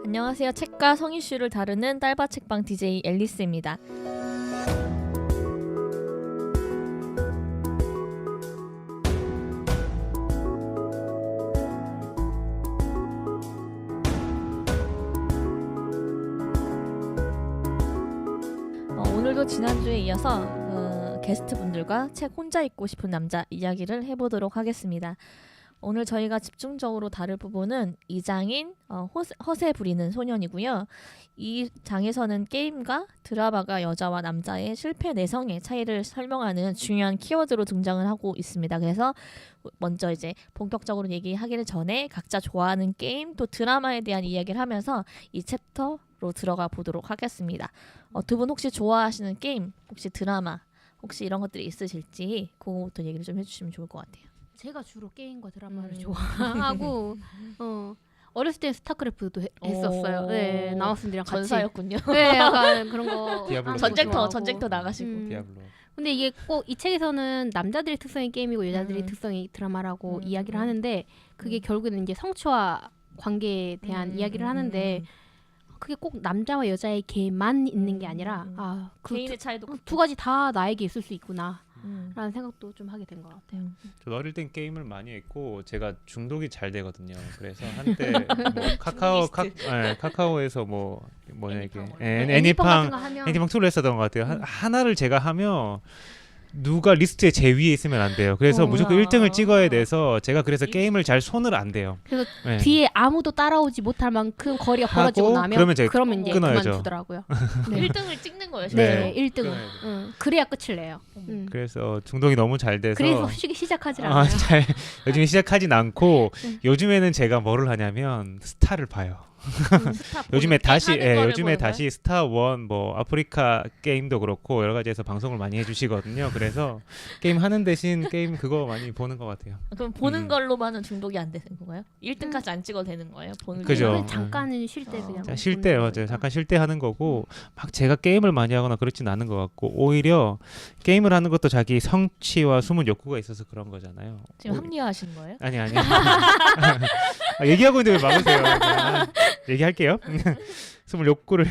안녕하세요. 책과 성 이슈를 다루는 딸바 책방 DJ 앨리스입니다. 오늘도 지난주에 이어서 게스트분들과 책 혼자 읽고 싶은 남자 이야기를 해보도록 하겠습니다. 오늘 저희가 집중적으로 다룰 부분은 2장인 허세 부리는 소년이고요. 이 장에서는 게임과 드라마가 여자와 남자의 실패 내성의 차이를 설명하는 중요한 키워드로 등장을 하고 있습니다. 그래서 먼저 이제 본격적으로 얘기하기 전에 각자 좋아하는 게임 또 드라마에 대한 이야기를 하면서 이 챕터로 들어가 보도록 하겠습니다. 두 분 혹시 좋아하시는 게임, 혹시 드라마, 혹시 이런 것들이 있으실지 그거부터 얘기를 좀 해주시면 좋을 것 같아요. 제가 주로 게임과 드라마를 좋아하고 어렸을 때 스타크래프트도 했었어요. 네, 나왔음들이랑 같이. 전사였군요. 네, 약간 그런 거. 디아블로. 전쟁터 나가시고. 디아블로. 근데 이게 꼭 이 책에서는 남자들의 특성이 게임이고 여자들의 특성이 드라마라고 이야기를 하는데 그게 결국에는 이제 성취와 관계에 대한 이야기를 하는데 그게 꼭 남자와 여자의 개만 있는 게 아니라 그 개인의 차이도 두 가지 다 나에게 있을 수 있구나. 라는 생각도 좀 하게 된 것 같아요. 저 어릴 땐 게임을 많이 했고 제가 중독이 잘 되거든요. 그래서 한때 뭐 카카오에서 뭐냐 이게 애니팡 2를 했었던 것 같아요. 하나를 제가 하면 누가 리스트에 제 위에 있으면 안 돼요. 그래서 무조건 1등을 찍어야 돼서 제가 그래서 게임을 잘 손을 안 대요. 그래서 뒤에 아무도 따라오지 못할 만큼 거리가 벌어지고 나면 그러면 이제 그만두더라고요. 네. 1등을 찍는 거예요. 네, 1등을. 그래야 끝을 내요. 그래서 중독이 너무 잘 돼서 그래서 시작하지 않아요. 요즘에 시작하진 않고 요즘에는 제가 뭐를 하냐면 스타를 봐요. 요즘에 다시 스타 원 뭐 아프리카 게임도 그렇고 여러 가지에서 방송을 많이 해주시거든요. 그래서 게임 하는 대신 게임 그거 많이 보는 것 같아요. 그럼 보는 걸로만은 중독이 안 되는 건가요? 1등까지 안 찍어도 되는 거예요? 보는 그죠. 잠깐은 쉴 때 그냥. 쉴 때 맞아요. 잠깐 쉴 때 하는 거고 막 제가 게임을 많이 하거나 그렇진 않은 것 같고 오히려 게임을 하는 것도 자기 성취와 숨은 욕구가 있어서 그런 거잖아요. 지금 합리화하시는 거예요? 아니. 얘기하고 있는데 왜 막으세요? 얘기할게요. 숨을 욕구를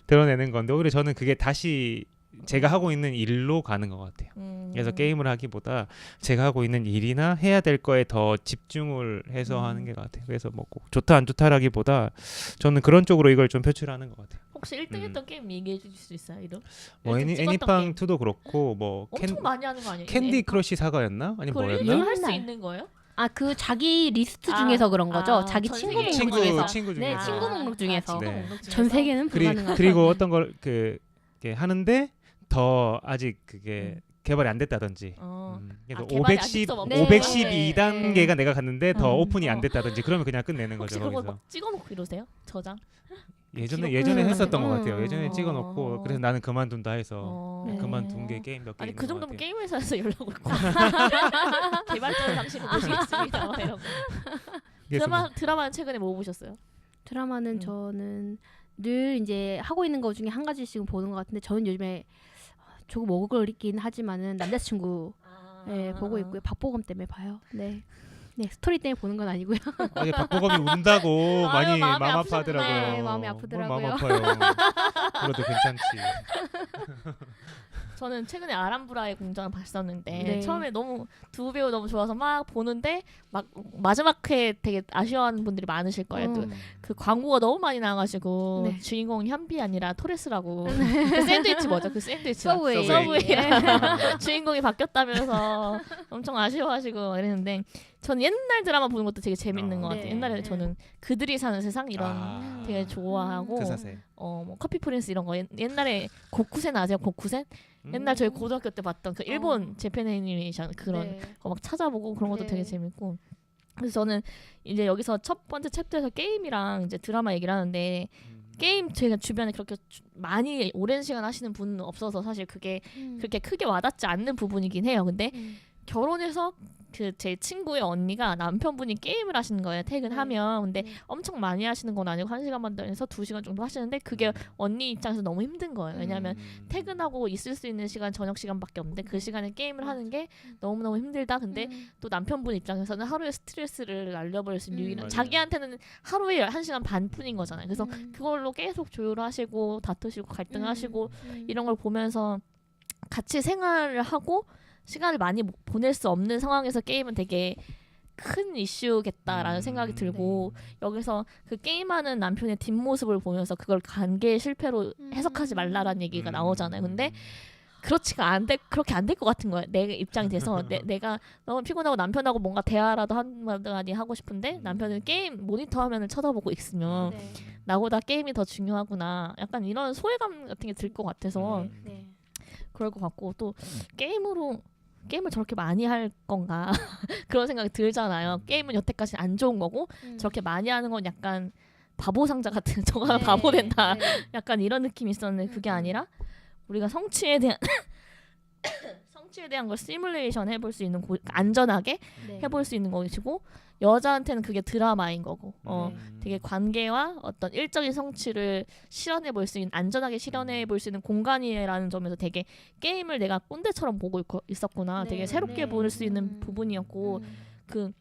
드러내는 건데 오히려 저는 그게 다시 제가 하고 있는 일로 가는 것 같아요. 그래서 게임을 하기보다 제가 하고 있는 일이나 해야 될 거에 더 집중을 해서 하는 게 같아요. 그래서 뭐 꼭 좋다 안 좋다라기보다 저는 그런 쪽으로 이걸 좀 표출하는 것 같아요. 혹시 1등했던 게임 얘기해 주실 수 있어요? 이름? 뭐 애니팡 2도 그렇고 뭐 엄청 많이 하는 거 아니에요? 캔디 크러쉬 사과였나? 아니 뭐였나? 할 수 있는 거예요? 그 자기 리스트 중에서 그런 거죠. 자기 친구 목록 중에서. 네, 친구 목록 중에서. 중에서. 전 세계는 불가능하다. 그리고 어떤 걸 하는데 더 아직 그게 개발이 안 됐다든지. 그래서 512단계가 내가 갔는데 더 오픈이 안 됐다든지 그러면 그냥 끝내는 거죠. 혹시 그거 막 찍어놓고 이러세요? 저장? 예전에 했었던 것 같아요. 예전에 찍어놓고 그래서 나는 그만둔다 해서 그만둔 게 게임 몇 개 있는 그 것 정도면 같아요. 게임 회사에서 연락 올 거야. 개발자를 당신을 모시겠습니다. 이러고. 드라마는 최근에 뭐 보셨어요? 드라마는 저는 늘 이제 하고 있는 것 중에 한 가지씩은 보는 것 같은데 저는 요즘에 조금 오글거리긴 하지만은 남자친구 보고 있고요. 박보검 때문에 봐요. 네, 스토리 때문에 보는 건 아니고요. 박보검이 운다고 많이 마음 아파하더라고요. 네, 마음이 아프더라고요. 마음 아파요. 그래도 괜찮지. 저는 최근에 아람브라의 공장을 봤었는데 처음에 너무 두 배우 너무 좋아서 막 보는데 막 마지막 회 되게 아쉬워하는 분들이 많으실 거예요. 그 광고가 너무 많이 나와가지고 주인공이 현비 아니라 토레스라고 그 샌드위치 뭐죠? 그 샌드위치 서브웨이 주인공이 바뀌었다면서 엄청 아쉬워하시고 이랬는데 저는 옛날 드라마 보는 것도 되게 재밌는 것 같아요. 옛날에 저는 그들이 사는 세상 이런 되게 좋아하고 뭐 커피 프린스 이런 거 옛날에 고쿠센 아세요? 고쿠센? 옛날 저희 고등학교 때 봤던 그 일본 재팬 애니메이션 그런 거 막 찾아보고 그런 것도 되게 재밌고 그래서 저는 이제 여기서 첫 번째 챕터에서 게임이랑 이제 드라마 얘기를 하는데 게임 제가 주변에 그렇게 많이 오랜 시간 하시는 분은 없어서 사실 그게 그렇게 크게 와닿지 않는 부분이긴 해요. 근데 결혼해서 그 제 친구의 언니가 남편분이 게임을 하시는 거예요. 퇴근하면. 근데 엄청 많이 하시는 건 아니고 1시간만 해서 2시간 정도 하시는데 그게 언니 입장에서 너무 힘든 거예요. 왜냐하면 퇴근하고 있을 수 있는 시간 저녁 시간밖에 없는데 그 시간에 게임을 하는 게 너무너무 힘들다. 근데 또 남편분 입장에서는 하루의 스트레스를 날려버릴 수 있는 유일한 맞아요. 자기한테는 하루에 1시간 반뿐인 거잖아요. 그래서 그걸로 계속 조율하시고 다투시고 갈등하시고 이런 걸 보면서 같이 생활을 하고 시간을 많이 보낼 수 없는 상황에서 게임은 되게 큰 이슈겠다라는 생각이 들고 여기서 그 게임하는 남편의 뒷모습을 보면서 그걸 관계의 실패로 해석하지 말라라는 얘기가 나오잖아요. 근데 그렇게 안 될 것 같은 거예요. 내 입장이 돼서 내가 너무 피곤하고 남편하고 뭔가 대화라도 한마디 하고 싶은데 남편은 게임 모니터 화면을 쳐다보고 있으면 나보다 게임이 더 중요하구나. 약간 이런 소외감 같은 게 들 것 같아서 그럴 것 같고 또 게임을 저렇게 많이 할 건가 그런 생각이 들잖아요. 게임은 여태까지 안 좋은 거고 저렇게 많이 하는 건 약간 바보 상자 같은 저거 하나 바보 된다. 약간 이런 느낌이 있었는데 그게 아니라 우리가 성취에 대한 걸 시뮬레이션 해볼 수 있는 안전하게 해볼 수 있는 것이고 여자한테는 그게 드라마인 거고 되게 관계와 어떤 일적인 성취를 실현해 볼 수 있는 안전하게 실현해 볼 수 있는 공간이라는 점에서 되게 게임을 내가 꼰대처럼 보고 있었구나. 되게 새롭게 볼 수 있는 부분이었고 그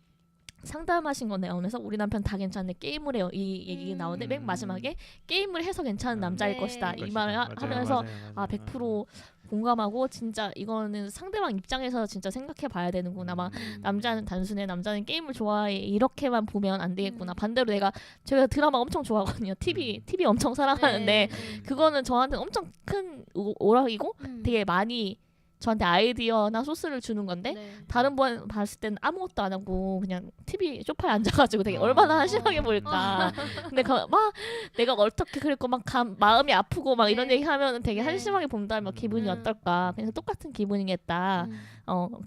상담하신 거 내용에서 우리 남편 다 괜찮은데 게임을 해요 이 얘기 나오는데 맨 마지막에 게임을 해서 괜찮은 남자일 것이다 이 말을 하면서 100% 공감하고 진짜 이거는 상대방 입장에서 진짜 생각해 봐야 되는구나. 막 남자는 단순해 남자는 게임을 좋아해 이렇게만 보면 안 되겠구나. 반대로 제가 드라마 엄청 좋아하거든요. TV 엄청 사랑하는데 그거는 저한테 엄청 큰 오락이고 되게 많이 저한테 아이디어나 소스를 주는 건데 다른 분 봤을 때는 아무것도 안 하고 그냥 TV 소파에 앉아가지고 되게 얼마나 한심하게 보일까. 근데 막 내가 어떻게 그랬고 막 마음이 아프고 막 이런 얘기 하면 되게 한심하게 본다면 기분이 어떨까. 그래서 똑같은 기분이겠다.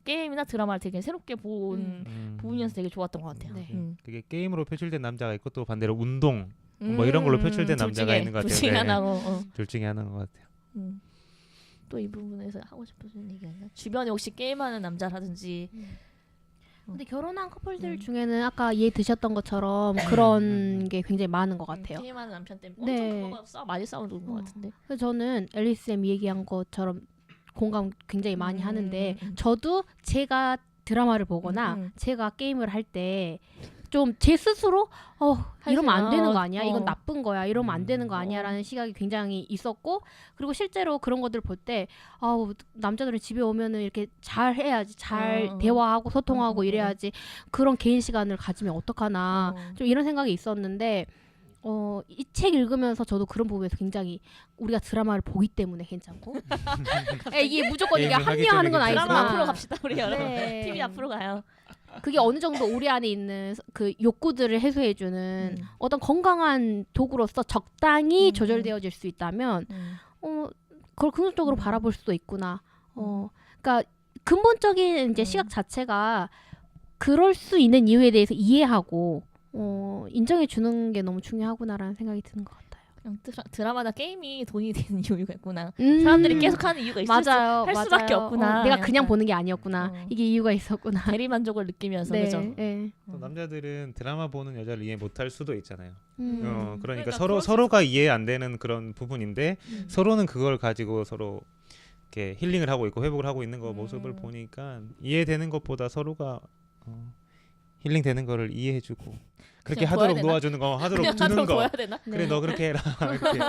게임이나 드라마를 되게 새롭게 본 부분이어서 되게 좋았던 것 같아요. 그게 게임으로 표출된 남자가 있고 또 반대로 운동 뭐 이런 걸로 표출된 남자가 있는 것 같아요. 둘 중에 하나고. 둘 중에 하나인 것 같아요. 또 이 부분에서 하고 싶으신 얘기가 있나? 주변에 혹시 게임하는 남자라든지 근데 결혼한 커플들 중에는 아까 얘기 드셨던 것처럼 그런 게 굉장히 많은 것 같아요. 게임하는 남편 때문에 엄청 많이 싸우는 것 같은데. 그래서 저는 앨리스쌤 얘기한 것처럼 공감 굉장히 많이 하는데 저도 제가 드라마를 보거나 제가 게임을 할 때 좀 제 스스로 이러면 안 되는 거 아니야? 이건 나쁜 거야. 이러면 안 되는 거 아니야? 라는 시각이 굉장히 있었고 그리고 실제로 그런 것들 볼 때 남자들은 집에 오면은 이렇게 잘 해야지. 잘 대화하고 소통하고 이래야지. 그런 개인 시간을 가지면 어떡하나. 좀 이런 생각이 있었는데 이 책 읽으면서 저도 그런 부분에서 굉장히 우리가 드라마를 보기 때문에 괜찮고 이게 무조건 이게 합리화하는 건 아니지만 드라마 앞으로 갑시다 우리 여러분. 네. TV 앞으로 가요. 그게 어느 정도 우리 안에 있는 그 욕구들을 해소해주는 어떤 건강한 도구로서 적당히 조절되어질 수 있다면 그걸 긍정적으로 바라볼 수도 있구나. 그러니까 근본적인 이제 시각 자체가 그럴 수 있는 이유에 대해서 이해하고 인정해 주는 게 너무 중요하구나라는 생각이 드는 것 같아요. 그냥 드라마나 게임이 돈이 되는 이유가 있구나. 사람들이 계속 하는 이유가 맞아요. 할 수밖에 없구나. 내가 그냥 보는 게 아니었구나. 이게 이유가 있었구나. 대리 만족을 느끼면서 그죠. 또 남자들은 드라마 보는 여자를 이해 못할 수도 있잖아요. 그러니까 그러니까 서로가 이해 안 되는 그런 부분인데 서로는 그걸 가지고 서로 이렇게 힐링을 하고 있고 회복을 하고 있는 거 모습을 보니까 이해되는 것보다 서로가 힐링되는 거를 이해해주고 그렇게 하도록 놓아주는 거 하도록 두는 거. 보여야 되나? 그래 너 그렇게 해라 이렇게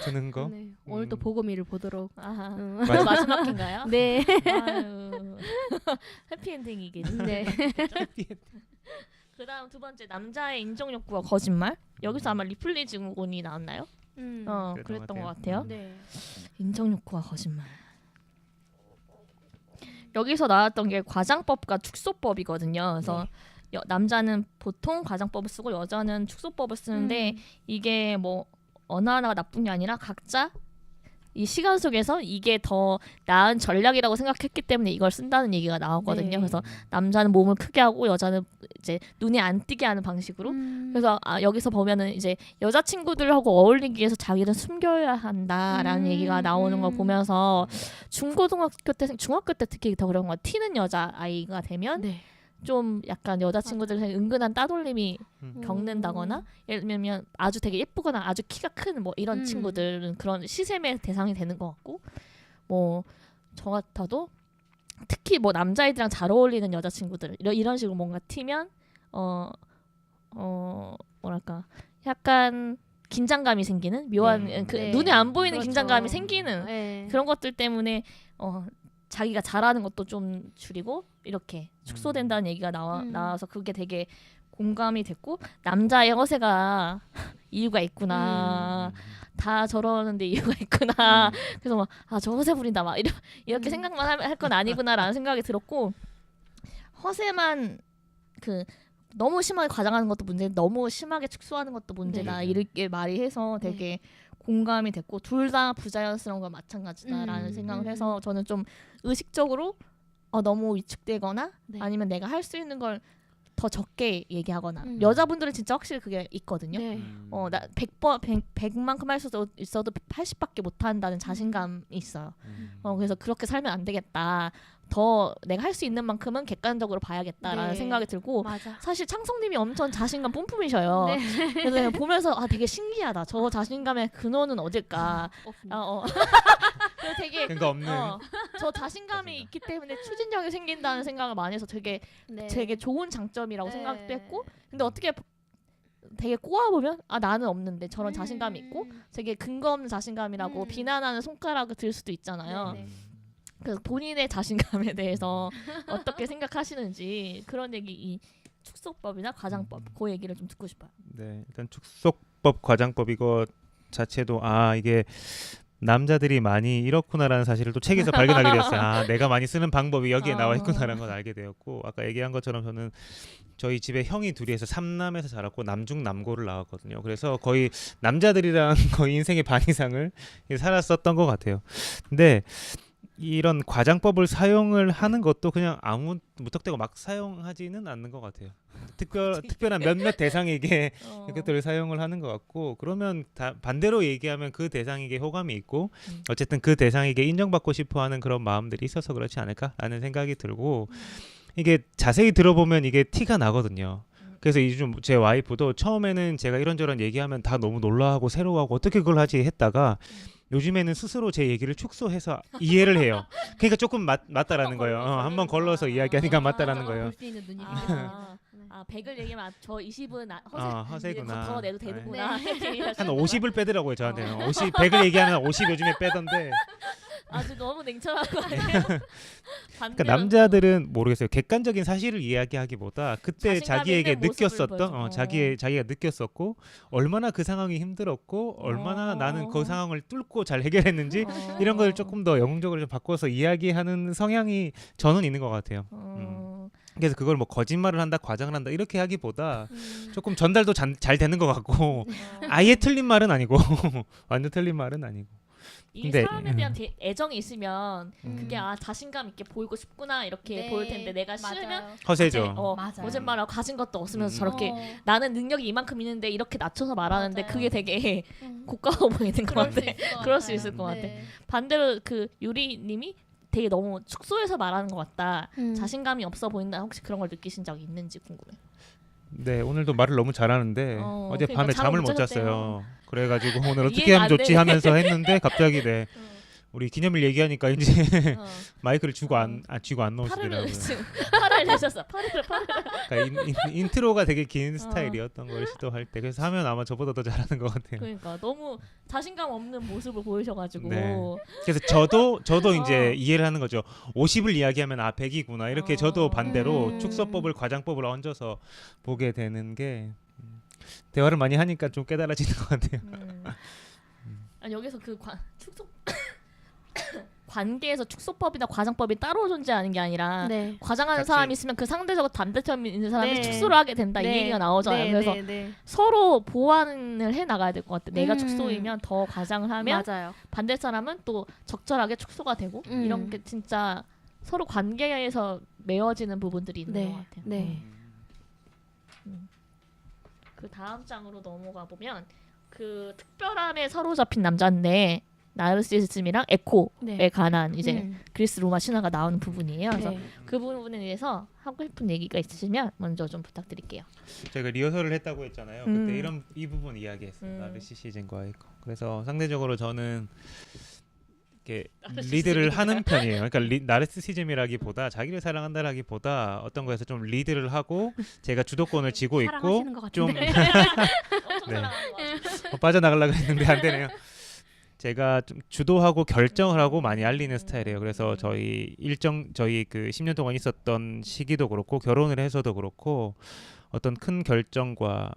두는 거. 오늘 또 보고미를 보도록. 마지막 회인가요? 네. 아유. 해피엔딩이긴. 네. 그다음 두 번째 남자의 인정 욕구와 거짓말. 여기서 아마 리플리 증후군이 나왔나요? 그랬던 것 같아요. 네. 인정 욕구와 거짓말. 여기서 나왔던 게 과장법과 축소법이거든요. 그래서 남자는 보통 과장법을 쓰고 여자는 축소법을 쓰는데 이게 뭐 어느 하나가 나쁜 게 아니라 각자 이 시간 속에서 이게 더 나은 전략이라고 생각했기 때문에 이걸 쓴다는 얘기가 나오거든요. 네. 그래서 남자는 몸을 크게 하고 여자는 이제 눈에 안 띄게 하는 방식으로. 그래서 여기서 보면은 이제 여자친구들하고 어울리기 위해서 자기를 숨겨야 한다라는 얘기가 나오는 걸 보면서 중고등학교 때, 중학교 때 특히 더 그런 거 튀는 여자 아이가 되면 네. 좀 약간 여자친구들의 은근한 따돌림이 겪는다거나 예를 들면 아주 되게 예쁘거나 아주 키가 큰 뭐 이런 친구들은 그런 시샘의 대상이 되는 것 같고 뭐 저 같아도 특히 뭐 남자애들이랑 잘 어울리는 여자친구들 이런 식으로 뭔가 튀면 뭐랄까 약간 긴장감이 생기는 묘한 그 네. 눈에 안 보이는 그렇죠. 긴장감이 생기는 네. 그런 것들 때문에 자기가 잘하는 것도 좀 줄이고 이렇게 축소된다는 얘기가 나와서 그게 되게 공감이 됐고 남자의 허세가 이유가 있구나. 다 저러는데 이유가 있구나. 그래서 막 저 허세 부린다 막 이렇게 생각만 할 건 아니구나라는 생각이 들었고 허세만 그 너무 심하게 과장하는 것도 문제, 너무 심하게 축소하는 것도 문제다. 네. 이렇게 말이 해서 되게 공감이 됐고 둘 다 부자연스러운 건 마찬가지다라는 생각을 해서 저는 좀 의식적으로 너무 위축되거나 네. 아니면 내가 할 수 있는 걸 더 적게 얘기하거나 여자분들은 진짜 확실히 그게 있거든요. 네. 나 100만큼 할 수도 있어도 80밖에 못 한다는 자신감이 있어요. 그래서 그렇게 살면 안 되겠다. 더 내가 할 수 있는 만큼은 객관적으로 봐야겠다라는 네. 생각이 들고 맞아. 사실 창성님이 엄청 자신감 뿜뿜이셔요. 네. 그래서 내가 보면서 되게 신기하다. 저 자신감의 근원은 어딜까? 그래서 되게 그러니까 없는. 저 자신감이 있기 때문에 추진력이 생긴다는 생각을 많이 해서 되게 네. 좋은 장점이라고 네. 생각도 했고 근데 어떻게 되게 꼬아보면 나는 없는데 저런 자신감이 있고 되게 근거 없는 자신감이라고 비난하는 손가락을 들 수도 있잖아요. 네. 그래서 본인의 자신감에 대해서 어떻게 생각하시는지 그런 얘기 이 축소법이나 과장법 그 얘기를 좀 듣고 싶어요. 네, 일단 축소법, 과장법 이거 자체도 이게 남자들이 많이 이렇구나라는 사실을 또 책에서 발견하게 되었어요. 내가 많이 쓰는 방법이 여기에 나와 있구나라는 걸 알게 되었고 아까 얘기한 것처럼 저는 저희 집에 형이 둘이 해서 3남에서 자랐고 남중남고를 나왔거든요. 그래서 거의 남자들이랑 거의 인생의 반 이상을 살았었던 것 같아요. 근데 이런 과장법을 사용을 하는 것도 그냥 아무 무턱대고 막 사용하지는 않는 것 같아요. 특별한 몇몇 대상에게 이것들을 사용을 하는 것 같고 그러면 반대로 얘기하면 그 대상에게 호감이 있고 어쨌든 그 대상에게 인정받고 싶어하는 그런 마음들이 있어서 그렇지 않을까라는 생각이 들고 이게 자세히 들어보면 이게 티가 나거든요. 그래서 요즘 제 와이프도 처음에는 제가 이런저런 얘기하면 다 너무 놀라하고 새로워하고 어떻게 그걸 하지 했다가 요즘에는 스스로 제 얘기를 축소해서 이해를 해요. 그러니까 조금 맞다라는 거예요. 한번 걸러서 이야기하니까 맞다라는 거예요. 볼수 있는 눈이 100을 얘기하면 저 20은 허세구나. 더 내도 되는구나. 한 50을 빼더라고요 저한테는. 100을 얘기하면 50 요즘에 빼던데. 아주 너무 냉철한 거 아니에요? 그러니까 남자들은 모르겠어요. 객관적인 사실을 이야기하기보다 그때 자신감 자기에게 있는 모습을 느꼈었던 보여줘. 자기가 느꼈었고 얼마나 그 상황이 힘들었고 얼마나 나는 그 상황을 뚫고 잘 해결했는지 이런 걸 조금 더 영웅적으로 좀 바꿔서 이야기하는 성향이 저는 있는 것 같아요. 그래서 그걸 뭐 거짓말을 한다, 과장을 한다 이렇게 하기보다 조금 전달도 잘 되는 것 같고 아예 틀린 말은 아니고 완전 틀린 말은 아니고. 이 근데, 사람에 대한 애정이 있으면 그게 자신감 있게 보이고 싶구나 이렇게 네, 보일 텐데 내가 싫으면 맞아요. 허세죠. 맞아요. 거짓말하고 가진 것도 없으면서 저렇게 나는 능력이 이만큼 있는데 이렇게 낮춰서 말하는데 맞아요. 그게 되게 고가워 보이는 것 같아. 그럴 수 있을 것 같아. 네. 반대로 그 유리님이 되게 너무 축소해서 말하는 것 같다. 자신감이 없어 보인다. 혹시 그런 걸 느끼신 적이 있는지 궁금해. 네, 오늘도 말을 너무 잘하는데 어젯밤에 그러니까 잠을 못 자셨대요. 잤어요. 그래가지고 오늘 어떻게 이해가 하면 안 좋지 되네. 하면서 했는데 갑자기 우리 기념일 얘기하니까 이제 어. 마이크를 쥐고 안 놓으시더라고요. 팔을 내셨어. 팔을. 그러니까 인트로가 되게 긴 스타일이었던 걸 시도할 때 그래서 하면 아마 저보다 더 잘하는 것 같아요. 그러니까 너무 자신감 없는 모습을 보이셔가지고. 네. 그래서 저도 이제 이해를 하는 거죠. 50을 이야기하면 100이구나 이렇게 저도 반대로 축소법을 과장법을 얹어서 보게 되는 게 대화를 많이 하니까 좀 깨달아지는 것 같아요. 여기서 그 축소 관계에서 축소법이나 과장법이 따로 존재하는 게 아니라 네. 과장하는 같이- 사람이 있으면 그 상대적으로 담대점이 있는 사람이 네. 축소를 하게 된다 이 네. 얘기가 나오잖아요. 네, 그래서 네, 네. 서로 보완을 해 나가야 될 것 같아. 내가 음. 축소이면 더 과장을 하면 맞아요. 반대 사람은 또 적절하게 축소가 되고 이런 게 진짜 서로 관계에서 메어지는 부분들이 있는 네. 것 같아요. 네. 그 다음 장으로 넘어가 보면 그 특별함에 사로잡힌 남자인데 나르시시즘이랑 에코에 네. 관한 이제 그리스 로마 신화가 나오는 부분이에요. 그래서 네. 그 부분에 대해서 하고 싶은 얘기가 있으시면 먼저 좀 부탁드릴게요. 저희가 리허설을 했다고 했잖아요. 음. 그때 이 부분 이야기했어요. 음. 나르시시즘과 에코. 그래서 상대적으로 저는 이렇게 나르시시즘이다. 리드를 하는 편이에요. 그러니까 나르시시즘이라기보다 자기를 사랑한다라기보다 어떤 거에서 좀 리드를 하고 제가 주도권을 쥐고 있고 사랑하시는 것 좀 같은데. 네. 빠져나가려고 했는데 안 되네요. 제가 좀 주도하고 결정을 하고 많이 알리는 스타일이에요. 그래서 저희 그 10년 동안 있었던 시기도 그렇고 결혼을 해서도 그렇고 어떤 큰 결정과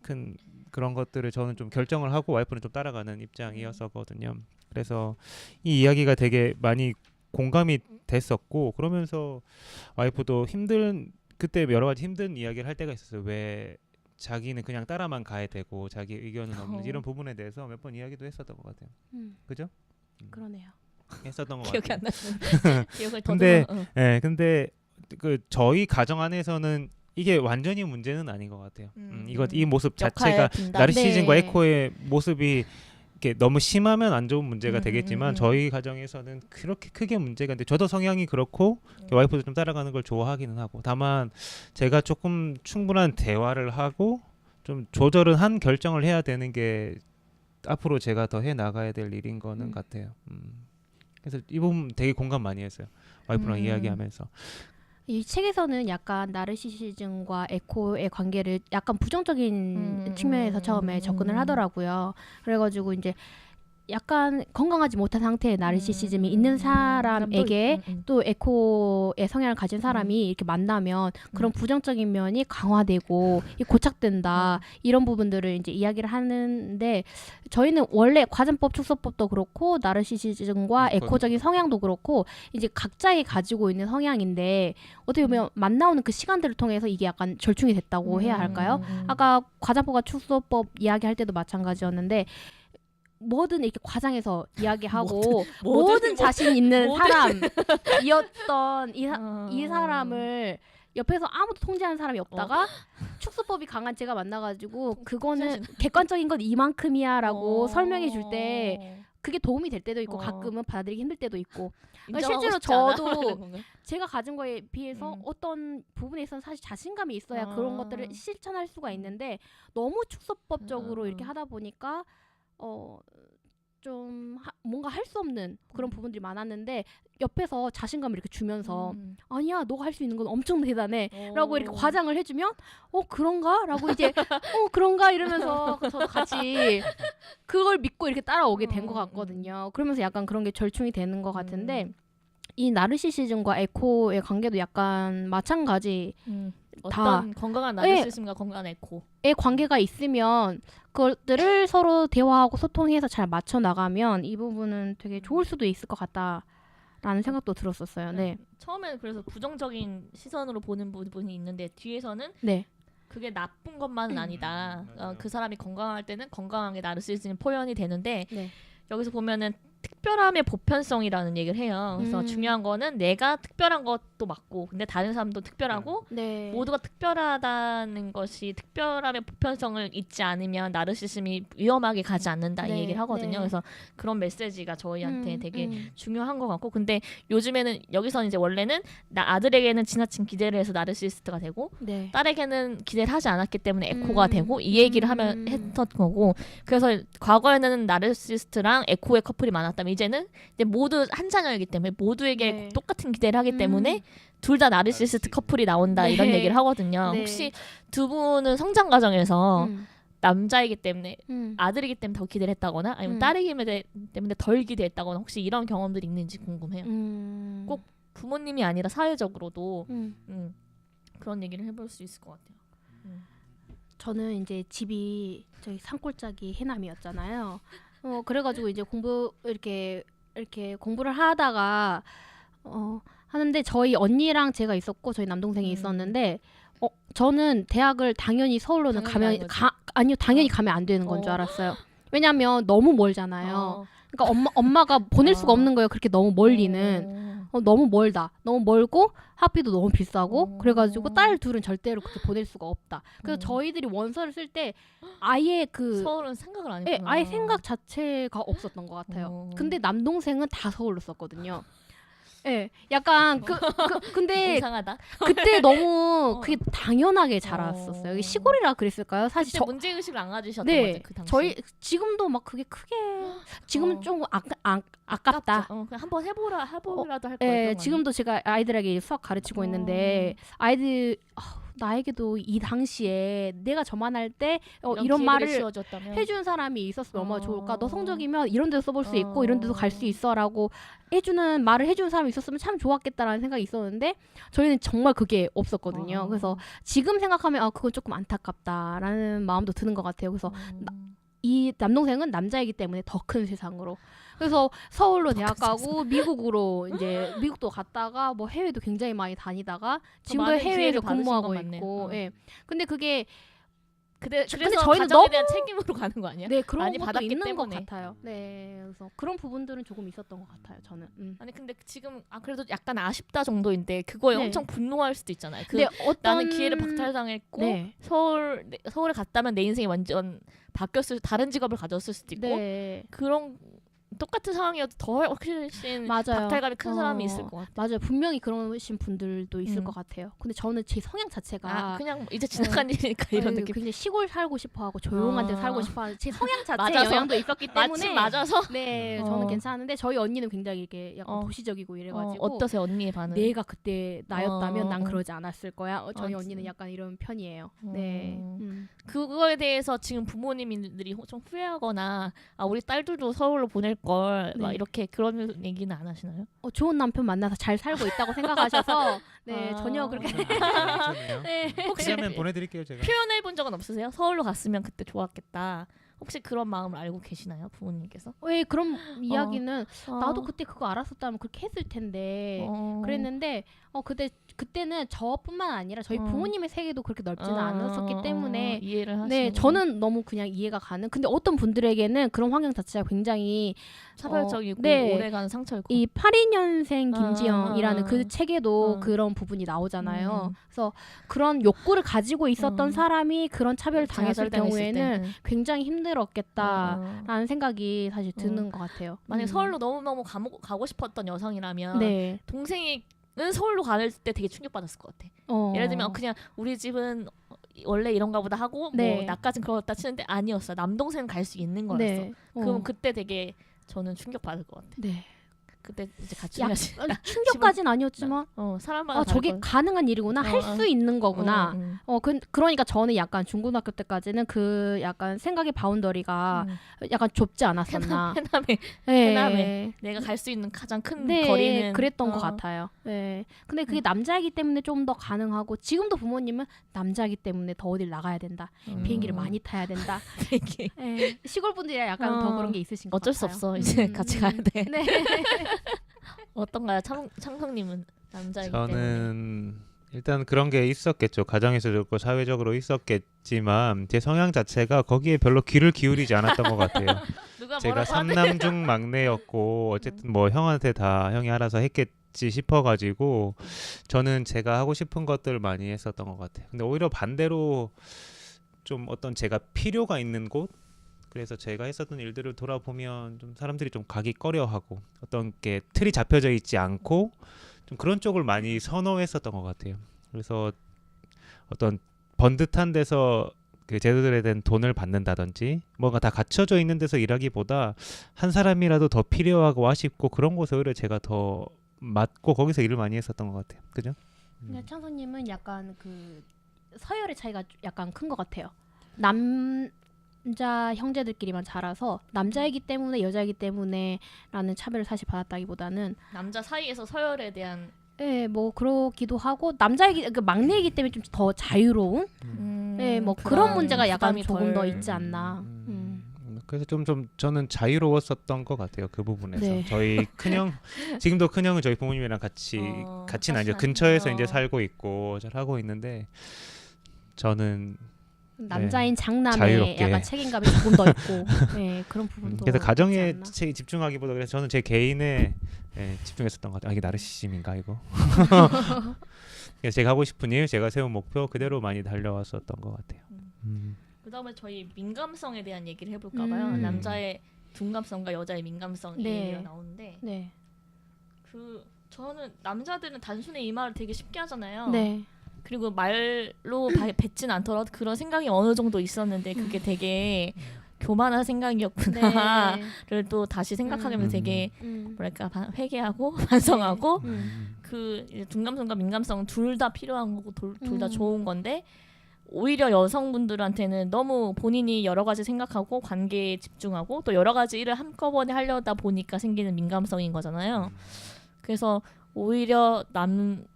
큰 그런 것들을 저는 좀 결정을 하고 와이프는 좀 따라가는 입장이었었거든요. 그래서 이 이야기가 되게 많이 공감이 됐었고 그러면서 와이프도 그때 여러 가지 힘든 이야기를 할 때가 있었어요. 왜 자기는 그냥 따라만 가야 되고 자기 의견은 없는지 이런 부분에 대해서 몇 번 이야기도 했었던 것 같아요. 그죠? 그러네요. 했었던 것 기억이 같아요. 안 나는. 기억을 근데 더듬어. 근데 그 저희 가정 안에서는 이게 완전히 문제는 아닌 것 같아요. 이 모습 자체가 역할 분담. 나르시즘과 네. 에코의 모습이 이렇게 너무 심하면 안 좋은 문제가 음, 되겠지만 저희 가정에서는 그렇게 크게 문제가 있는데 저도 성향이 그렇고 와이프도 좀 따라가는 걸 좋아하기는 하고 다만 제가 조금 충분한 대화를 하고 좀 조절은 한 결정을 해야 되는 게 앞으로 제가 더 해 나가야 될 일인 거는 같아요. 그래서 이 부분 되게 공감 많이 했어요. 와이프랑 이야기하면서. 이 책에서는 약간 나르시시즘과 에코의 관계를 약간 부정적인 측면에서 처음에 접근을 하더라고요. 그래가지고 이제 약간 건강하지 못한 상태의 나르시시즘이 있는 사람에게 또 에코의 성향을 가진 사람이 이렇게 만나면 그런 부정적인 면이 강화되고 고착된다 이런 부분들을 이제 이야기를 하는데 저희는 원래 과장법, 축소법도 그렇고 나르시시즘과 에코적인 성향도 그렇고 이제 각자의 가지고 있는 성향인데 어떻게 보면 만나오는 그 시간들을 통해서 이게 약간 절충이 됐다고 해야 할까요? 아까 과장법과 축소법 이야기할 때도 마찬가지였는데 뭐든 이렇게 과장해서 이야기하고 모든 자신 있는 사람이었던 이 사람을 옆에서 아무도 통제하는 사람이 없다가 축소법이 강한 제가 만나가지고 그거는 객관적인 건 이만큼이야라고 설명해 줄 때 그게 도움이 될 때도 있고 가끔은 받아들이기 힘들 때도 있고 실제로 저도 제가 가진 거에 비해서 어떤 부분에 있어서 사실 자신감이 있어야 그런 것들을 실천할 수가 있는데 너무 축소법적으로 이렇게 하다 보니까 좀 뭔가 할 수 없는 그런 부분들이 많았는데 옆에서 자신감을 이렇게 주면서 아니야 너가 할 수 있는 건 엄청 대단해 라고 이렇게 과장을 해주면 그런가? 라고 이제 그런가? 이러면서 저도 같이 그걸 믿고 이렇게 따라오게 된 것 같거든요. 그러면서 약간 그런 게 절충이 되는 것 같은데 이 나르시시즘과 에코의 관계도 약간 마찬가지 어떤 건강한 나르시즘과 건강한 에코의 관계가 있으면 그것들을 서로 대화하고 소통해서 잘 맞춰 나가면 이 부분은 되게 좋을 수도 있을 것 같다라는 생각도 들었었어요. 네. 처음에는 그래서 부정적인 시선으로 보는 부분이 있는데 뒤에서는 네. 그게 나쁜 것만은 아니다. 그 사람이 건강할 때는 건강하게 나르시즘이 표현이 되는데 여기서 보면은 특별함의 보편성이라는 얘기를 해요. 그래서 중요한 거는 내가 특별한 것도 맞고 근데 다른 사람도 특별하고 모두가 특별하다는 것이 특별함의 보편성을 잊지 않으면 나르시즘이 위험하게 가지 않는다 이 얘기를 하거든요. 그래서 그런 메시지가 저희한테 되게 중요한 것 같고 근데 요즘에는 여기서는 이제 원래는 아들에게는 지나친 기대를 해서 나르시스트가 되고 딸에게는 기대를 하지 않았기 때문에 에코가 되고 이 얘기를 하면 했던 거고 그래서 과거에는 나르시스트랑 에코의 커플이 많았다면 이제는 이제 모두 한 자녀이기 때문에 모두에게 똑같은 기대를 하기 때문에 둘 다 나르시스트 커플이 나온다 이런 얘기를 하거든요. 혹시 두 분은 성장 과정에서 남자이기 때문에 아들이기 때문에 더 기대를 했다거나 아니면 딸이기 때문에 덜 기대했다거나 혹시 이런 경험들이 있는지 궁금해요. 꼭 부모님이 아니라 사회적으로도 그런 얘기를 해볼 수 있을 것 같아요. 저는 이제 집이 저희 산골짜기 해남이었잖아요. 그래가지고 이제 공부 이렇게 이렇게 공부를 하다가 하는데 저희 언니랑 제가 있었고 저희 남동생이 있었는데 저는 대학을 당연히 서울로는 당연히 아니요 당연히 가면 안 되는 건 줄 알았어요. 왜냐면 너무 멀잖아요. 그러니까 엄마가 보낼 수가 없는 거예요. 그렇게 너무 멀리는. 너무 멀다. 너무 멀고 학비도 너무 비싸고 그래가지고 딸 둘은 절대로 그렇게 보낼 수가 없다. 그래서 저희들이 원서를 쓸 때 아예 서울은 생각을 안 예, 했구나. 아예 생각 자체가 없었던 것 같아요. 근데 남동생은 다 서울로 썼거든요. 예, 약간 근데 이상하다. 그때 너무 그게 당연하게 자랐었어요. 이게 시골이라 그랬을까요? 사실 그때 문제 의식을 안 가지셨던 네, 거죠 그 당시. 저희 지금도 막 그게 크게 지금은 좀 아깝다. 그냥 한번 해보라도 할 예, 거예요. 지금도 제가 아이들에게 수학 가르치고 있는데 아이들 나에게도 이 당시에 내가 저만할 때 이런 말을 해주는 사람이 있었으면 얼마나 좋을까. 너 성적이면 이런 데서 써볼 수 있고 이런 데도 갈 수 있어라고 해주는 말을 해주는 사람이 있었으면 참 좋았겠다라는 생각이 있었는데 저희는 정말 그게 없었거든요. 그래서 지금 생각하면 그건 조금 안타깝다라는 마음도 드는 것 같아요. 그래서 이 남동생은 남자이기 때문에 더 큰 세상으로. 그래서 서울로 대학 가고 미국으로 이제 미국도 갔다가 뭐 해외도 굉장히 많이 다니다가 지금도 해외에서 근무하고 있고. 예. 근데 그게 그래서 저희는 가정에 대한 책임으로 가는 거 아니야? 네, 그런 많이 것도 받았기 있는 때문에. 것 같아요. 네, 그래서 그런 부분들은 조금 있었던 것 같아요. 저는. 아니 근데 지금 그래도 약간 아쉽다 정도인데 그거에 네. 엄청 분노할 수도 있잖아요. 근데 나는 기회를 박탈당했고 네. 서울에 갔다면 내 인생이 완전 다른 직업을 가졌을 수도 있고 네. 그런 똑같은 상황이어도 더 훨씬 맞아요. 박탈감이 큰 사람이 있을 것 같아요. 맞아요. 분명히 그러신 분들도 있을 것 같아요. 근데 저는 제 성향 자체가 그냥 이제 지나간 일이니까 이런 느낌. 굉장히 시골 살고 싶어하고 조용한 데 살고 싶어하는 제 성향 자체의 맞아서. 영향도 있었기 때문에 맞아서 네, 저는 괜찮은데 저희 언니는 굉장히 이렇게 약간 도시적이고 이래가지고 어떠세요 언니의 반응? 내가 그때 나였다면 난 그러지 않았을 거야. 저희 언니는 약간 이런 편이에요. 네. 그거에 대해서 지금 부모님들이 좀 후회하거나 우리 딸들도 서울로 보낼 걸 막 네. 이렇게 그런 얘기는 안 하시나요? 좋은 남편 만나서 잘 살고 있다고 생각하셔서 네, 전혀 그렇게 네. 혹시 하면 보내드릴게요 제가. 표현해 본 적은 없으세요? 서울로 갔으면 그때 좋았겠다. 혹시 그런 마음을 알고 계시나요, 부모님께서? 왜 그런 이야기는 나도 그때 그거 알았었다면 그렇게 했을 텐데 그랬는데 그때는 저뿐만 아니라 저희 부모님의 세계도 그렇게 넓지는 않았었기 때문에 이해를 하시는. 네, 저는 너무 그냥 이해가 가는. 근데 어떤 분들에게는 그런 환경 자체가 굉장히 차별적이고 네, 오래가는 상처일 것 이 82년생 김지영이라는 그 책에도 음. 그런 부분이 나오잖아요. 그래서 그런 욕구를 가지고 있었던 사람이 그런 차별을 당했을 경우에는 굉장히 힘들었겠다라는 생각이 사실 드는 것 같아요. 만약에 서울로 너무너무 가고 싶었던 여성이라면 네. 동생이 서울로 갈 때 되게 충격받았을 것 같아. 예를 들면 그냥 우리 집은 원래 이런가 보다 하고 네. 뭐 나까진 그렇다 치는데 아니었어. 남동생은 갈 수 있는 거였어. 네. 그럼 그때 되게 저는 충격받을 것 같아. 네. 그때 이제 같이 가시. 충격까지는 아니었지만 사람마다 저게 가능한 일이구나, 할 수 있는 거구나. 그러니까 저는 약간 중고등학교 때까지는 그 약간 생각의 바운더리가 약간 좁지 않았었나. 해남에 내가 갈 수 있는 가장 큰 네, 거리는 그랬던 것 같아요. 네. 근데 그게 남자이기 때문에 좀 더 가능하고 지금도 부모님은 남자이기 때문에 더 어딜 나가야 된다. 비행기를 많이 타야 된다. 네. 시골 분들이랑 약간 더 그런 게 있으신 것 어쩔 같아요. 수 없어. 이제 같이 가야 돼. 네. 어떤가요, 창성님은 남자이기 때문에? 저는 일단 그런 게 있었겠죠. 가정에서 그렇고 사회적으로 있었겠지만 제 성향 자체가 거기에 별로 귀를 기울이지 않았던 것 같아요. 제가 삼남중 막내였고 어쨌든 뭐 형한테 다 형이 알아서 했겠지 싶어가지고 저는 제가 하고 싶은 것들을 많이 했었던 것 같아요. 근데 오히려 반대로 좀 어떤 제가 필요가 있는 곳, 그래서 제가 했었던 일들을 돌아보면 좀 사람들이 좀 가기 꺼려하고 어떤 게 틀이 잡혀져 있지 않고 좀 그런 쪽을 많이 선호했었던 것 같아요. 그래서 어떤 번듯한 데서 그 제도들에 대한 돈을 받는다든지 뭔가 다 갖춰져 있는 데서 일하기보다 한 사람이라도 더 필요하고 아쉽고 그런 곳에 오히려 제가 더 맞고 거기서 일을 많이 했었던 것 같아요. 그죠? 근데 창선님은 약간 그 서열의 차이가 약간 큰 것 같아요. 남자 형제들끼리만 자라서 남자이기 때문에 여자이기 때문에라는 차별을 사실 받았다기보다는 남자 사이에서 서열에 대한 뭐 그러기도 하고 남자이기 그 막내이기 때문에 좀 더 자유로운 뭐 그런 문제가 약간 조금 더 있지 않나. 그래서 좀 저는 자유로웠었던 것 같아요. 그 부분에서. 네. 저희 큰형 지금도 큰형은 저희 부모님이랑 같이는 아니죠. 근처에서 이제 살고 있고 잘 하고 있는데 저는 남자인 장남의 자유롭게. 약간 책임감이 조금 더 있고 네, 그런 부분도 그래서 가정에 있지 않나? 집중하기보다 그래서 저는 제 개인에 집중했었던 것 같아요. 이게 나르시즘인가 이거. 그래서 제가 하고 싶은 일, 제가 세운 목표 그대로 많이 달려왔었던 것 같아요. 그다음에 저희 민감성에 대한 얘기를 해볼까봐요. 남자의 둔감성과 여자의 민감성 네. 얘기가 나오는데 네. 저는 남자들은 단순히 이 말을 되게 쉽게 하잖아요. 네. 그리고 말로 뱉진 않더라도 그런 생각이 어느 정도 있었는데 그게 되게 교만한 생각이었구나를 또 다시 생각하게 되면 되게 뭐랄까 회개하고 반성하고 그 이제 둔감성과 민감성 둘 다 필요한 거고 둘 다 좋은 건데 오히려 여성분들한테는 너무 본인이 여러 가지 생각하고 관계에 집중하고 또 여러 가지 일을 한꺼번에 하려다 보니까 생기는 민감성인 거잖아요. 그래서 오히려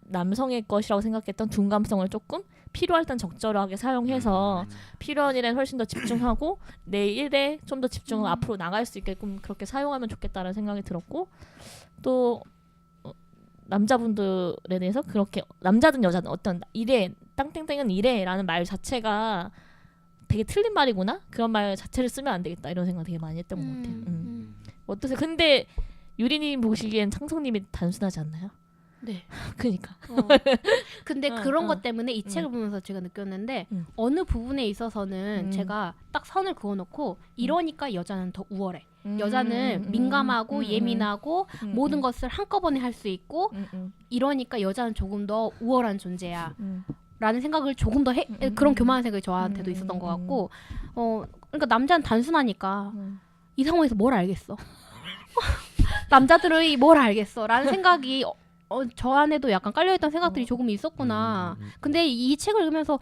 남성의 것이라고 생각했던 둔감성을 조금 필요할 땐 적절하게 사용해서 필요한 일에 훨씬 더 집중하고 내 일에 좀 더 집중하고 앞으로 나갈 수 있게끔 그렇게 사용하면 좋겠다는 생각이 들었고 또 남자분들에 대해서 그렇게 남자든 여자든 어떤 일에 땅땡땡은 이래라는 말 자체가 되게 틀린 말이구나 그런 말 자체를 쓰면 안 되겠다 이런 생각 되게 많이 했던 것 같아요. 어떠세요? 근데 유리님 보시기엔 창성님이 단순하지 않나요? 네. 그러니까. 근데 그런 것 때문에 이 책을 보면서 제가 느꼈는데 어느 부분에 있어서는 제가 딱 선을 그어놓고 이러니까 여자는 더 우월해. 여자는 민감하고 예민하고 모든 것을 한꺼번에 할 수 있고 이러니까 여자는 조금 더 우월한 존재야. 라는 생각을 조금 더 그런 교만한 생각이 저한테도 있었던 것 같고 그러니까 남자는 단순하니까 이 상황에서 뭘 알겠어. 남자들의 뭘 알겠어 라는 생각이 저 안에도 약간 깔려있던 생각들이 조금 있었구나. 근데 이 책을 읽으면서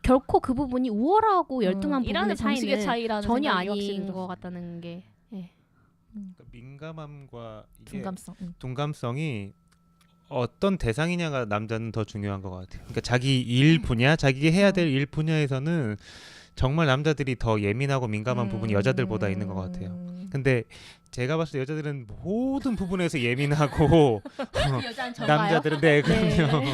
결코 그 부분이 우월하고 열등한 부분의 차이는 전혀 아닌 것 같다는 게 그러니까 민감함과 이게 둔감성. 둔감성이 어떤 대상이냐가 남자는 더 중요한 것 같아요. 그러니까 자기 일 분야, 자기 해야 될 일 분야에서는 정말 남자들이 더 예민하고 민감한 부분이 여자들보다 있는 것 같아요. 근데 제가 봤을 때 여자들은 모든 부분에서 예민하고 남자들은 그럼요.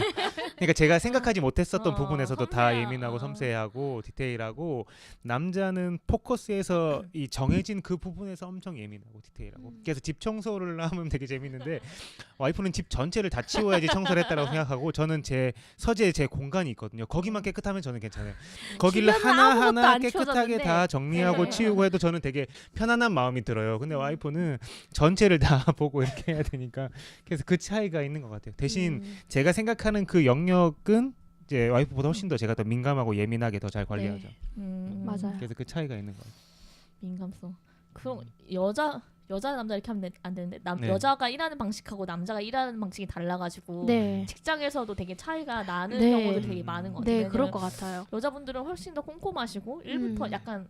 그러니까 제가 생각하지 못했었던 부분에서도 다 예민하고 섬세하고 디테일하고 남자는 포커스에서 이 정해진 그 부분에서 엄청 예민하고 디테일하고 그래서 집 청소를 하면 되게 재밌는데 와이프는 집 전체를 다 치워야지 청소를 했다라고 생각하고 저는 제 서재에 제 공간이 있거든요. 거기만 깨끗하면 저는 괜찮아요. 거기를 하나하나 깨끗하게 다 정리하고 치우고 해도 저는 되게 편안한 마음이 들어요. 근데 와이프는 전체를 다 보고 이렇게 해야 되니까 그래서 그 차이가 있는 것 같아요. 대신 제가 생각하는 그 영역은 이제 와이프보다 훨씬 더 제가 더 민감하고 예민하게 더 잘 관리하죠. 맞아요. 그래서 그 차이가 있는 것 같아요. 민감성. 그럼 여자 남자 이렇게 하면 안 되는데 네. 여자가 일하는 방식하고 남자가 일하는 방식이 달라가지고 직장에서도 되게 차이가 나는 경우도 되게 많은 것 같아요. 네, 그럴 것 같아요. 여자분들은 훨씬 더 꼼꼼하시고 일부터 약간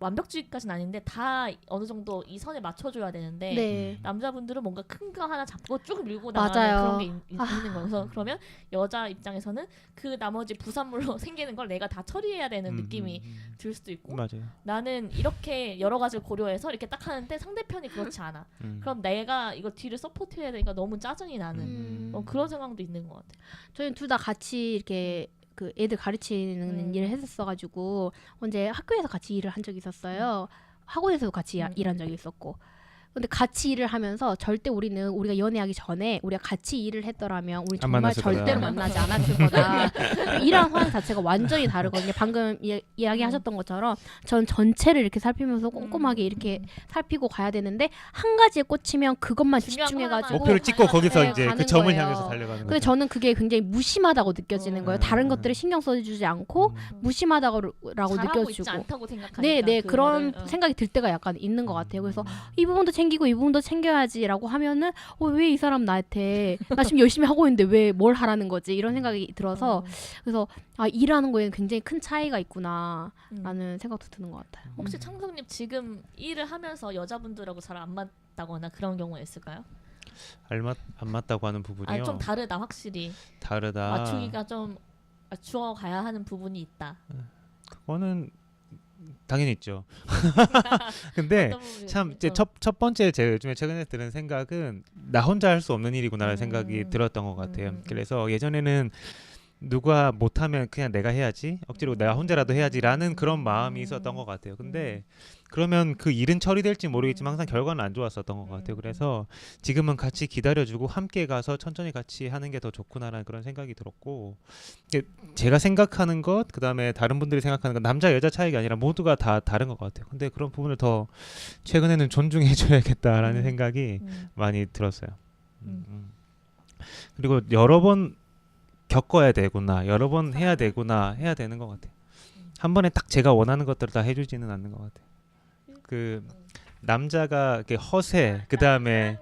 완벽주의까지는 아닌데 다 어느 정도 이 선에 맞춰줘야 되는데 남자분들은 뭔가 큰 거 하나 잡고 쭉 밀고 나가는 그런 게 있는 거여서 그러면 여자 입장에서는 그 나머지 부산물로 생기는 걸 내가 다 처리해야 되는 느낌이 들 수도 있고 맞아요. 나는 이렇게 여러 가지를 고려해서 이렇게 딱 하는데 상대편이 그렇지 않아. 그럼 내가 이거 뒤를 서포트해야 되니까 너무 짜증이 나는 그런 상황도 있는 것 같아요. 저희는 둘 다 같이 이렇게 그 애들 가르치는 일을 했었어가지고 언제 학교에서 같이 일을 한 적이 있었어요. 학원에서도 같이 일한 적이 있었고. 근데 같이 일을 하면서 절대 우리가 연애하기 전에 우리가 같이 일을 했더라면 우리 정말 절대로 만나지 않았을 거다. 일하는 상황 자체가 완전히 다르거든요. 방금 이야기하셨던 것처럼 전 전체를 이렇게 살피면서 꼼꼼하게 이렇게 살피고 가야 되는데 한 가지에 꽂히면 그것만 집중해가지고 목표를 찍고 거기서 네, 이제 그 점을 향해서 달려가는 거죠. 근데 저는 그게 굉장히 무심하다고 느껴지는 거예요. 다른 것들을 신경 써주지 않고 무심하다고 느껴지고 있지 않다고 생각하니까 네 그런 생각이 들 때가 약간 있는 것 같아요. 그래서 이 부분도 챙기고 이 부분도 챙겨야지라고 하면은 왜 이 사람 나한테 나 지금 열심히 하고 있는데 왜 뭘 하라는 거지 이런 생각이 들어서 그래서 일하는 거에는 굉장히 큰 차이가 있구나라는 생각도 드는 것 같아요. 혹시 창성님 지금 일을 하면서 여자분들하고 잘 안 맞다거나 그런 경우가 있을까요? 안 맞다고 하는 부분이요. 좀 다르다 확실히. 다르다. 맞추기가 좀 맞추어 가야 하는 부분이 있다. 그거는 당연히 있죠. 근데 어떤 부분이 참 이제 그렇죠? 첫 번째 제가 요즘에 최근에 드는 생각은 나 혼자 할 수 없는 일이구나라는 생각이 들었던 것 같아요. 그래서 예전에는 누가 못하면 그냥 내가 해야지, 억지로 내가 혼자라도 해야지라는 그런 마음이 있었던 것 같아요. 근데 그러면 그 일은 처리될지 모르겠지만 항상 결과는 안 좋았었던 것 같아요. 그래서 지금은 같이 기다려주고 함께 가서 천천히 같이 하는 게 더 좋구나라는 그런 생각이 들었고, 이게 제가 생각하는 것, 그 다음에 다른 분들이 생각하는 것, 남자 여자 차이가 아니라 모두가 다 다른 것 같아요. 근데 그런 부분을 더 최근에는 존중해줘야겠다라는 생각이 많이 들었어요. 그리고 여러 번 겪어야 되구나, 여러 번 해야 되구나, 해야 되는 것 같아요. 한 번에 딱 제가 원하는 것들을 다 해주지는 않는 것 같아요. 그 남자가 이렇게 허세, 그 다음에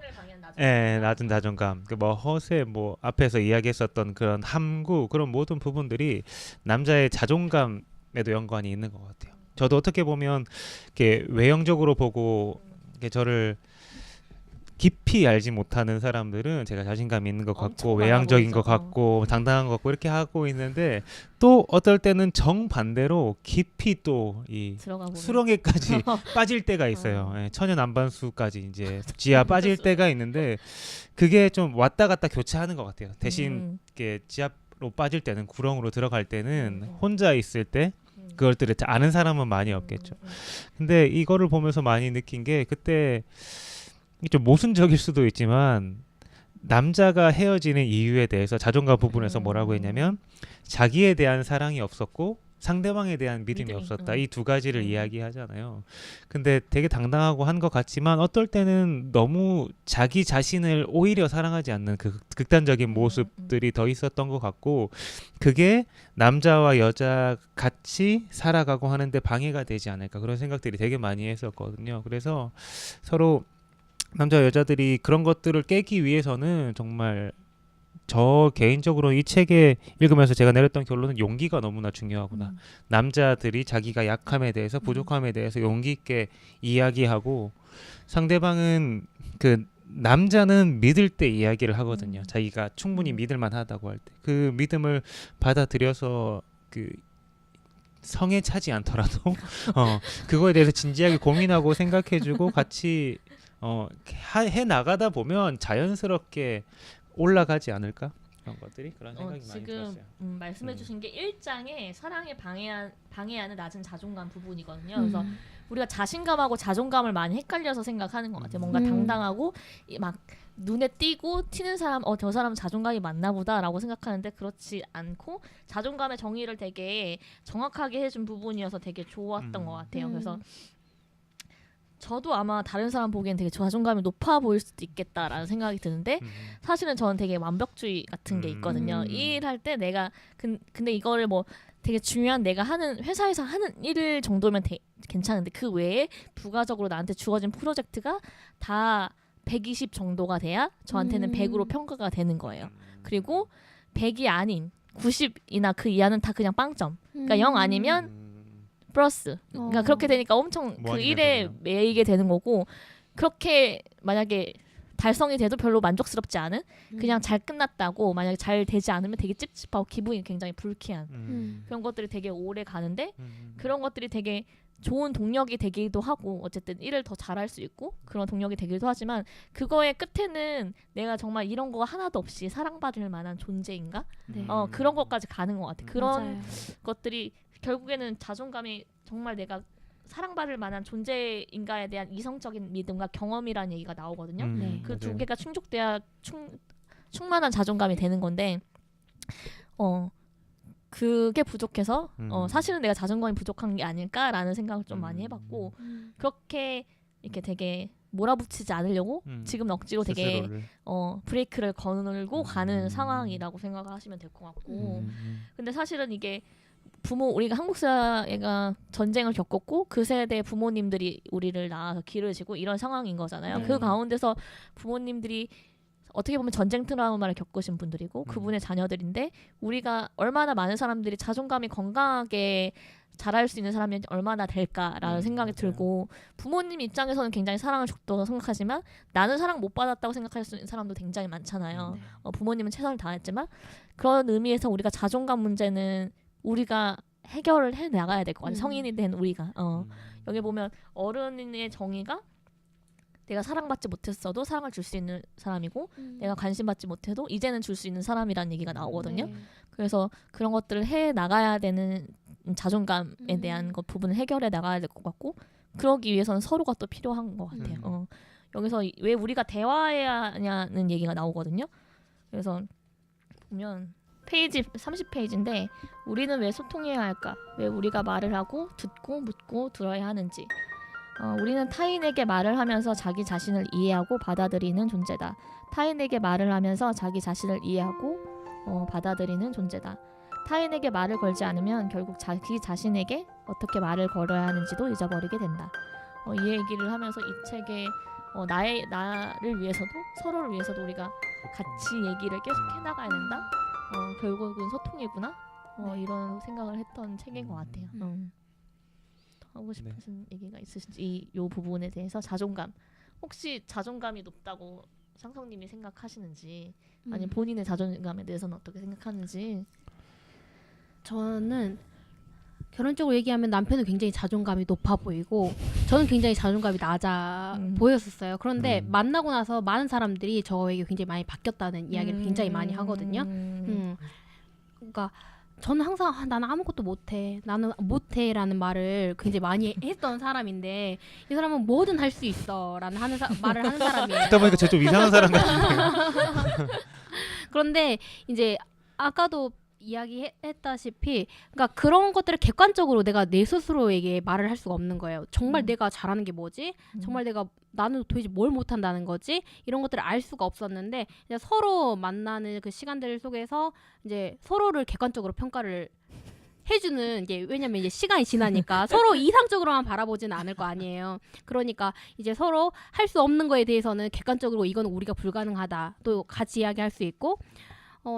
낮은 자존감, 그 뭐 허세, 뭐 앞에서 이야기했었던 그런 함구, 그런 모든 부분들이 남자의 자존감에도 연관이 있는 것 같아요. 저도 어떻게 보면 이렇게 외형적으로 보고 이렇게 저를 깊이 알지 못하는 사람들은 제가 자신감이 있는 것 같고 엄청 외향적인 많아 것 같고 당당한 것 같고 이렇게 하고 있는데, 또 어떨 때는 정반대로 깊이 또 이 들어가 보면 수렁에까지 빠질 때가 있어요. 예, 천연안반수까지 이제 지하 빠질 때가 있는데, 그게 좀 왔다 갔다 교차하는 것 같아요. 대신 이렇게 지하로 빠질 때는, 구렁으로 들어갈 때는 혼자 있을 때 그것들을 아는 사람은 많이 없겠죠. 근데 이거를 보면서 많이 느낀 게, 그때 이게 좀 모순적일 수도 있지만 남자가 헤어지는 이유에 대해서 자존감 부분에서 뭐라고 했냐면, 자기에 대한 사랑이 없었고 상대방에 대한 믿음이 없었다, 이 두 가지를 이야기하잖아요. 근데 되게 당당하고 한 것 같지만 어떨 때는 너무 자기 자신을 오히려 사랑하지 않는 그 극단적인 모습들이 더 있었던 것 같고, 그게 남자와 여자 같이 살아가고 하는데 방해가 되지 않을까, 그런 생각들이 되게 많이 했었거든요. 그래서 서로 남자 여자들이 그런 것들을 깨기 위해서는 정말, 저 개인적으로 이 책에 읽으면서 제가 내렸던 결론은 용기가 너무나 중요하구나. 남자들이 자기가 약함에 대해서, 부족함에 대해서 용기 있게 이야기하고, 상대방은 그 남자는 믿을 때 이야기를 하거든요. 자기가 충분히 믿을 만하다고 할 때 그 믿음을 받아들여서 그 성에 차지 않더라도 그거에 대해서 진지하게 고민하고 생각해주고 같이 해 나가다 보면 자연스럽게 올라가지 않을까, 그런 것들이, 그런 생각이 많이 지금 들었어요. 말씀해주신 게 1장에 사랑에 방해하는 낮은 자존감 부분이거든요. 그래서 우리가 자신감하고 자존감을 많이 헷갈려서 생각하는 것 같아요. 뭔가 당당하고 막 눈에 띄고 튀는 사람, 저 사람은 자존감이 많나 보다라고 생각하는데, 그렇지 않고 자존감의 정의를 되게 정확하게 해준 부분이어서 되게 좋았던 것 같아요. 그래서 저도 아마 다른 사람 보기엔 되게 자존감이 높아 보일 수도 있겠다라는 생각이 드는데, 사실은 저는 되게 완벽주의 같은 게 있거든요. 이 일 할 때 내가 근데 이거를 뭐 되게 중요한 내가 하는 회사에서 하는 일 정도면 괜찮은데, 그 외에 부가적으로 나한테 주어진 프로젝트가 다 120 정도가 돼야 저한테는 100으로 평가가 되는 거예요. 그리고 100이 아닌 90이나 그 이하는 다 그냥 빵점. 그러니까 0 아니면 플러스. 그러니까 그렇게 되니까 엄청 그 일에 매이게 되는 거고, 그렇게 만약에 달성이 돼도 별로 만족스럽지 않은, 그냥 잘 끝났다고 만약에 잘 되지 않으면 되게 찝찝하고 기분이 굉장히 불쾌한 그런 것들이 되게 오래 가는데, 그런 것들이 되게 좋은 동력이 되기도 하고, 어쨌든 일을 더 잘할 수 있고 그런 동력이 되기도 하지만, 그거의 끝에는 내가 정말 이런 거 하나도 없이 사랑받을 만한 존재인가? 그런 것까지 가는 것 같아. 그런 맞아요. 것들이 결국에는 자존감이 정말 내가 사랑받을 만한 존재인가에 대한 이성적인 믿음과 경험이라는 얘기가 나오거든요. 네. 그 두 개가 충족돼야 충만한 자존감이 되는 건데, 그게 부족해서 사실은 내가 자존감이 부족한 게 아닐까라는 생각을 좀 많이 해봤고, 그렇게 이렇게 되게 몰아붙이지 않으려고 지금 억지로 되게 스스로를. 브레이크를 걸고 가는 상황이라고 생각하시면 될 것 같고, 근데 사실은 이게 우리가 한국 사회가 전쟁을 겪었고, 그 세대의 부모님들이 우리를 낳아서 기르시고 이런 상황인 거잖아요. 그 가운데서 부모님들이 어떻게 보면 전쟁 트라우마를 겪으신 분들이고 그분의 자녀들인데, 우리가 얼마나 많은 사람들이 자존감이 건강하게 자랄 수 있는 사람이 얼마나 될까라는 생각이 들고, 부모님 입장에서는 굉장히 사랑을 줬다고 생각하지만 나는 사랑 못 받았다고 생각할 수 있는 사람도 굉장히 많잖아요. 부모님은 최선을 다했지만, 그런 의미에서 우리가 자존감 문제는 우리가 해결을 해 나가야 될 것 같아요. 음. 성인이 된 우리가. 여기 보면 어른의 정의가 내가 사랑받지 못했어도 사랑을 줄 수 있는 사람이고 내가 관심받지 못해도 이제는 줄 수 있는 사람이라는 얘기가 나오거든요. 네. 그래서 그런 것들을 해 나가야 되는 자존감에 대한 것 부분을 해결해 나가야 될 것 같고 그러기 위해서는 서로가 또 필요한 것 같아요. 여기서 왜 우리가 대화해야 하냐는 얘기가 나오거든요. 그래서 보면 페이지 30페이지인데 우리는 왜 소통해야 할까? 왜 우리가 말을 하고 듣고 묻고 들어야 하는지 우리는 타인에게 말을 하면서 자기 자신을 이해하고 받아들이는 존재다. 타인에게 말을 하면서 자기 자신을 이해하고 받아들이는 존재다. 타인에게 말을 걸지 않으면 결국 자기 자신에게 어떻게 말을 걸어야 하는지도 잊어버리게 된다. 이 얘기를 하면서 이 책에 나를 위해서도 서로를 위해서도 우리가 같이 얘기를 계속 해나가야 된다. 결국은 소통이구나. 이런 생각을 했던 책인 것 같아요. 더 하고 싶으신 얘기가 있으신지 이 부분에 대해서 자존감. 혹시 자존감이 높다고 상성님이 생각하시는지 아니면 본인의 자존감에 대해서는 어떻게 생각하는지. 저는 결혼적으로 얘기하면 남편은 굉장히 자존감이 높아 보이고 저는 굉장히 자존감이 낮아 보였었어요. 그런데 만나고 나서 많은 사람들이 저에게 굉장히 많이 바뀌었다는 이야기를 굉장히 많이 하거든요. 그러니까 저는 항상 나는 아무것도 못해, 나는 못해라는 말을 굉장히 많이 했던 사람인데 이 사람은 뭐든 할 수 있어라는 말을 하는 사람이에요. 듣다 보니까 쟤 좀 이상한 사람 같은데. 그런데 이제 아까도 이야기했다시피 그러니까 그런 것들을 객관적으로 내가 내 스스로에게 말을 할 수가 없는 거예요. 정말 내가 잘하는 게 뭐지? 정말 나는 도대체 뭘 못한다는 거지? 이런 것들을 알 수가 없었는데 이제 서로 만나는 그 시간들 속에서 이제 서로를 객관적으로 평가를 해주는 게 왜냐면 이제 시간이 지나니까 서로 이상적으로만 바라보지는 않을 거 아니에요. 그러니까 이제 서로 할 수 없는 거에 대해서는 객관적으로 이건 우리가 불가능하다. 또 같이 이야기할 수 있고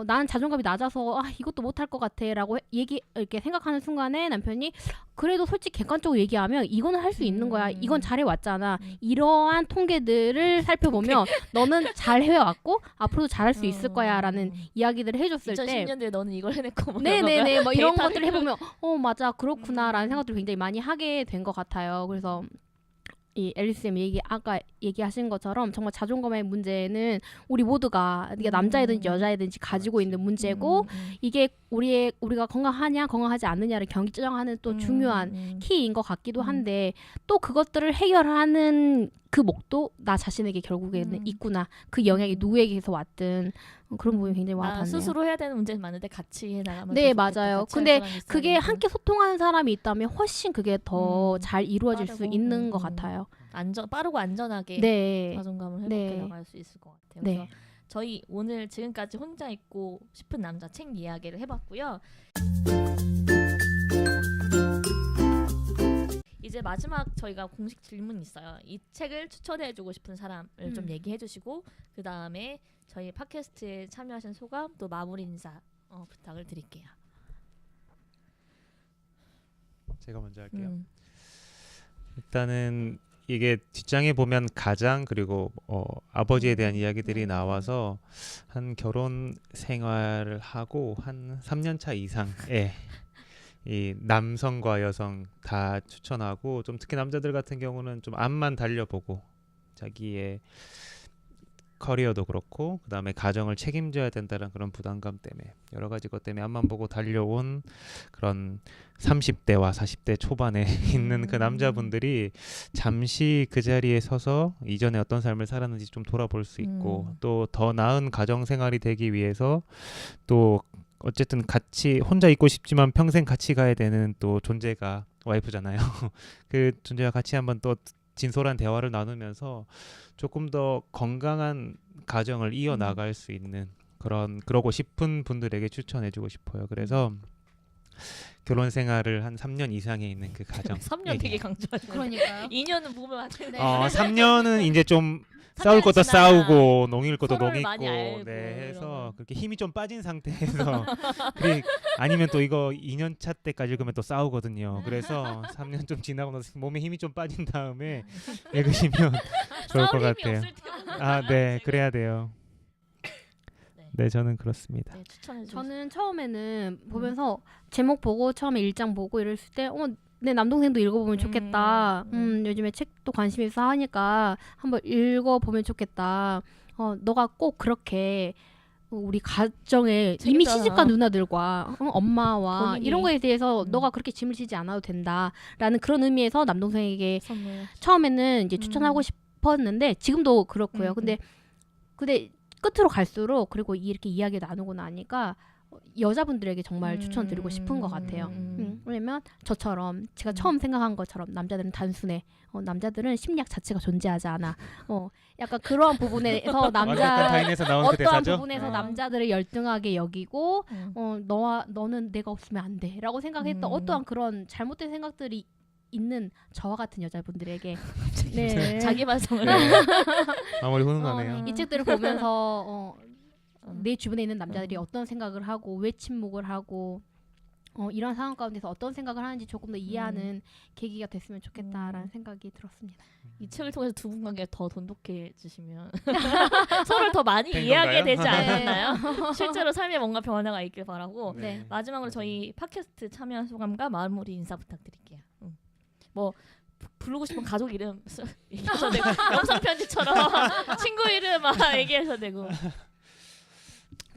나는 자존감이 낮아서 이것도 못할 것 같아라고 이렇게 생각하는 순간에 남편이 그래도 솔직히 객관적으로 얘기하면 이거는 할 수 있는 거야. 이건 잘해왔잖아. 이러한 통계들을 살펴보면 너는 잘 해왔고 앞으로도 잘할 수 있을 거야라는 이야기들을 해줬을 때 2010년대에 너는 이걸 해냈고 뭐 네네네 뭐 이런 데이터를 것들을 해보면 맞아 그렇구나라는 생각들을 굉장히 많이 하게 된 것 같아요. 그래서 이 앨리스쌤 아까 얘기하신 것처럼 정말 자존감의 문제는 우리 모두가 이게 남자이든지 여자이든지 가지고 있는 문제고 이게 우리가 건강하냐 건강하지 않느냐를 결정하는 또 중요한 키인 것 같기도 한데 또 그것들을 해결하는 그 목도 나 자신에게 결국에는 있구나. 그 영향이 누구에게서 왔든 그런 부분이 굉장히 와닿네요. 스스로 해야 되는 문제는 많은데 같이 해나가면 네 맞아요. 근데 그게 함께 소통하는 사람이 있다면 훨씬 그게 더 잘 이루어질 수 있는 것 같아요. 빠르고 안전하게 네. 자존감을 회복해 나갈 수 있을 것 같아요. 네. 그래서 저희 오늘 지금까지 혼자 있고 싶은 남자 책 이야기를 해봤고요. 이제 마지막 저희가 공식 질문이 있어요. 이 책을 추천해주고 싶은 사람을 좀 얘기해주시고 그 다음에 저희 팟캐스트에 참여하신 소감 또 마무리 인사 부탁을 드릴게요. 제가 먼저 할게요. 일단은 이게 뒷장에 보면 가장 그리고 아버지에 대한 이야기들이 나와서 한 결혼 생활을 하고 한 3년차 이상의 이 남성과 여성 다 추천하고 좀 특히 남자들 같은 경우는 좀 앞만 달려보고 자기의 커리어도 그렇고 그다음에 가정을 책임져야 된다는 그런 부담감 때문에 여러 가지 것 때문에 앞만 보고 달려온 그런 30대와 40대 초반에 있는 그 남자분들이 잠시 그 자리에 서서 이전에 어떤 삶을 살았는지 좀 돌아볼 수 있고 또 더 나은 가정 생활이 되기 위해서 또 어쨌든 같이 혼자 있고 싶지만 평생 같이 가야 되는 또 존재가 와이프잖아요. 그 존재와 같이 한번 또 진솔한 대화를 나누면서 조금 더 건강한 가정을 이어나갈 수 있는 그러고 싶은 분들에게 추천해주고 싶어요. 그래서 결혼 생활을 한 3년 이상에 있는 그 가정 3년 되게 강조하시네. 그러니까요. 2년은 보면 안 되네. 3년은 이제 좀 싸울 것도 지나야 싸우고 농일 것도 서로를 농있고 많이 알고 해서 이러면. 그렇게 힘이 좀 빠진 상태에서 아니면 또 이거 2년 차 때까지 읽으면 또 싸우거든요. 그래서 3년 좀 지나고 나서 몸에 힘이 좀 빠진 다음에 읽으시면 좋을 것 같아요. 네, 그래야 돼요. 네, 저는 그렇습니다. 네, 추천해 주세요. 저는 처음에는 보면서 제목 보고 처음에 1장 보고 이랬을 때 내 남동생도 읽어보면 좋겠다. 요즘에 책도 관심 있어 하니까 한번 읽어보면 좋겠다. 너가 꼭 그렇게 우리 가정에 이미 재밌잖아. 시집간 누나들과 엄마와 본인이. 이런 거에 대해서 음. 너가 그렇게 짐을 지지 않아도 된다라는 그런 의미에서 남동생에게 선물. 처음에는 이제 추천하고 싶었는데 지금도 그렇고요. 근데 끝으로 갈수록 그리고 이렇게 이야기 나누고 나니까 여자분들에게 정말 추천드리고 싶은 것 같아요. 왜냐면 저처럼 제가 처음 생각한 것처럼 남자들은 단순해. 남자들은 심리학 자체가 존재하지 않아. 약간 그런 부분에서 완벽한 남자 타인에서 나온 그 어떠한 대사죠. 부분에서 남자들을 열등하게 여기고 음. 너는 내가 없으면 안 돼라고 생각했던 어떠한 그런 잘못된 생각들이 있는 저와 같은 여자분들에게 네. 자기 발성을. 네. 마무리 훈훈하네요. 이 책들을 보면서 음. 내 주변에 있는 남자들이 어떤 생각을 하고 왜 침묵을 하고 이런 상황 가운데서 어떤 생각을 하는지 조금 더 이해하는 계기가 됐으면 좋겠다라는 생각이 들었습니다. 이 책을 통해서 두 분 관계가 더 돈독해지시면 서로를 더 많이 된 이해하게 건가요? 되지 않았나요? 실제로 삶에 뭔가 변화가 있길 바라고. 네. 마지막으로 저희 팟캐스트 참여한 소감과 마무리 인사 부탁드릴게요. 뭐 부르고 싶은 가족 이름 얘기해서 되고 영상 편지처럼 친구 이름 막 얘기해서 되고.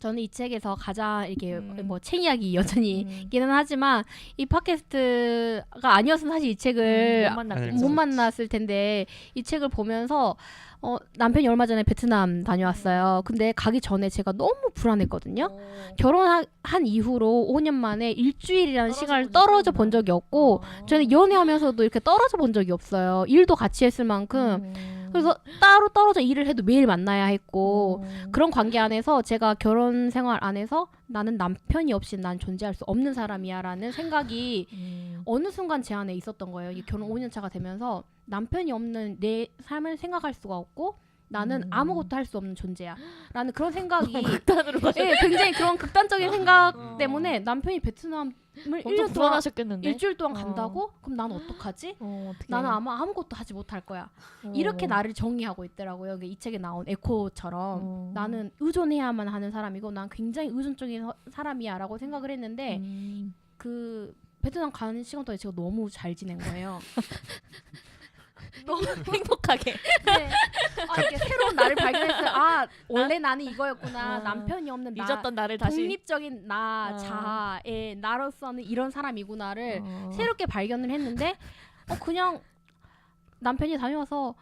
저는 이 책에서 가장 이렇게 뭐 책 이야기 여전히 있기는 하지만 이 팟캐스트가 아니었으면 사실 이 책을 못 만났을 텐데 이 책을 보면서 남편이 얼마 전에 베트남 다녀왔어요. 근데 가기 전에 제가 너무 불안했거든요. 결혼한 이후로 5년 만에 일주일이라는 시간을 떨어져 본 적이 없고 저는 연애하면서도 이렇게 떨어져 본 적이 없어요. 일도 같이 했을 만큼. 그래서 따로 떨어져 일을 해도 매일 만나야 했고 그런 관계 안에서 제가 결혼 생활 안에서 나는 남편이 없이 난 존재할 수 없는 사람이야 라는 생각이 어느 순간 제 안에 있었던 거예요. 이 결혼 5년 차가 되면서 남편이 없는 내 삶을 생각할 수가 없고 나는 아무것도 할 수 없는 존재야 라는 그런 생각이 극단으로 예, 굉장히 그런 극단적인 생각 때문에 남편이 베트남을 엄청 1년 동안 불안하셨겠는데? 일주일 동안 간다고? 그럼 난 어떡하지? 나는 아마 아무것도 하지 못할 거야. 이렇게 나를 정의하고 있더라고요. 이 책에 나온 에코처럼 나는 의존해야만 하는 사람이고 난 굉장히 의존적인 사람이야 라고 생각을 했는데 그 베트남 가는 시간 동안 제가 너무 잘 지낸 거예요. 너무 행복하게. 네. 이렇게 새로운 나를 발견했어요. 원래 나는 이거였구나. 남편이 없는 나, 잊었던 나를 다시 독립적인 나 자아의 나로서는 이런 사람이구나를 새롭게 발견을 했는데 그냥 남편이 다녀와서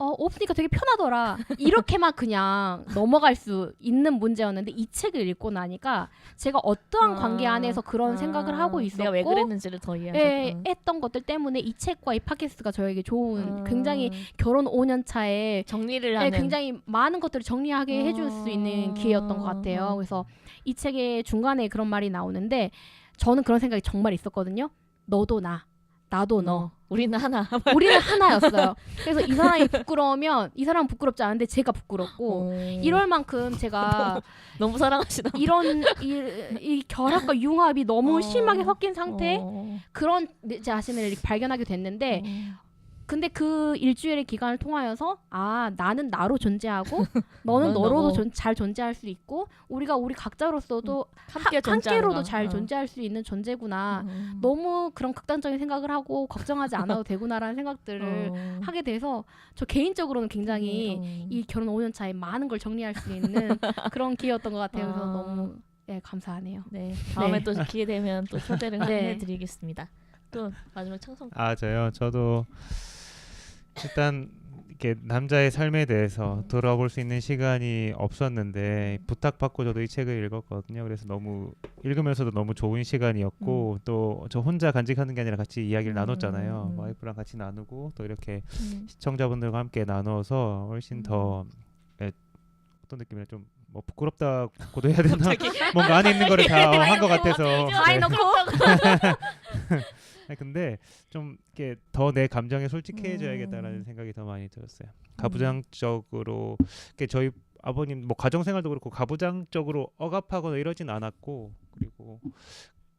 없으니까 되게 편하더라. 이렇게만 그냥 넘어갈 수 있는 문제였는데 이 책을 읽고 나니까 제가 어떠한 관계 안에서 그런 생각을 하고 있었고 내가 왜 그랬는지를 더 이해하셨다. 했던 것들 때문에 이 책과 이 팟캐스트가 저에게 좋은 굉장히 결혼 5년 차에 정리를 하는 굉장히 많은 것들을 정리하게 해줄 수 있는 기회였던 것 같아요. 그래서 이 책의 중간에 그런 말이 나오는데 저는 그런 생각이 정말 있었거든요. 너도 나, 나도 너. 우리는 하나. 우리는 하나였어요. 그래서 이 사람이 부끄러우면 이 사람은 부끄럽지 않은데 제가 부끄럽고 이럴 만큼 제가 너무 사랑하시나 봐. 이런 이 결합과 융합이 너무 심하게 섞인 상태 그런 내 자신을 이렇게 발견하게 됐는데 근데 그 일주일의 기간을 통하여서 나는 나로 존재하고 너는 너로도 잘 존재할 수 있고 우리가 우리 각자로서도 함께로도 잘 존재할 수 있는 존재구나. 너무 그런 극단적인 생각을 하고 걱정하지 않아도 되구나라는 생각들을 하게 돼서 저 개인적으로는 굉장히 이 결혼 5년 차에 많은 걸 정리할 수 있는 그런 기회였던 것 같아요. 그래서 너무 감사하네요. 네, 다음에 또 기회 되면 또 초대를 네. 해드리겠습니다. 또 마지막 창성. 저요. 저도 일단 이렇게 남자의 삶에 대해서 돌아볼 수 있는 시간이 없었는데 부탁받고 저도 이 책을 읽었거든요. 그래서 너무 읽으면서도 너무 좋은 시간이었고 또 저 혼자 간직하는 게 아니라 같이 이야기를 나눴잖아요. 와이프랑 같이 나누고 또 이렇게 시청자분들과 함께 나눠서 훨씬 더 어떤 느낌이라 좀 뭐 부끄럽다고도 해야 되나? 뭔가 안에 있는 거를 다 한 것 같아서. 많이 넣고. 근데 좀 이렇게 더 내 감정에 솔직해져야겠다라는 생각이 더 많이 들었어요. 가부장적으로 저희 아버님 뭐 가정생활도 그렇고 가부장적으로 억압하거나 이러진 않았고 그리고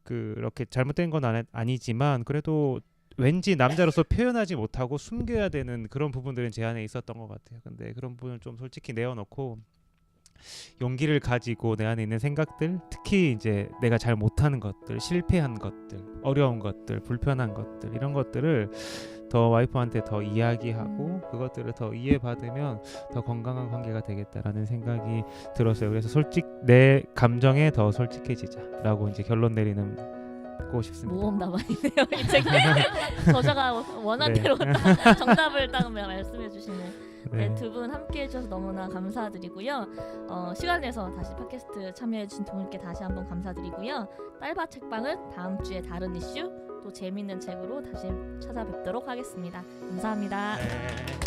그렇게 잘못된 건 아니지만 그래도 왠지 남자로서 표현하지 못하고 숨겨야 되는 그런 부분들은 제 안에 있었던 것 같아요. 근데 그런 부분을 좀 솔직히 내어놓고 용기를 가지고 내 안에 있는 생각들, 특히 이제 내가 잘 못하는 것들, 실패한 것들, 어려운 것들, 불편한 것들 이런 것들을 더 와이프한테 더 이야기하고 그것들을 더 이해받으면 더 건강한 관계가 되겠다라는 생각이 들었어요. 그래서 내 감정에 더 솔직해지자라고 이제 결론 내리는 고 싶습니다. 모험 답안이네요. 이 책이 저자가 원한 네. 대로 딱 정답을 딱 말씀해 주시는 네. 네, 두 분 함께해 주셔서 너무나 감사드리고요. 시간 내서 다시 팟캐스트 참여해 주신 두 분께 다시 한번 감사드리고요. 딸바 책방은 다음 주에 다른 이슈 또 재미있는 책으로 다시 찾아뵙도록 하겠습니다. 감사합니다. 네.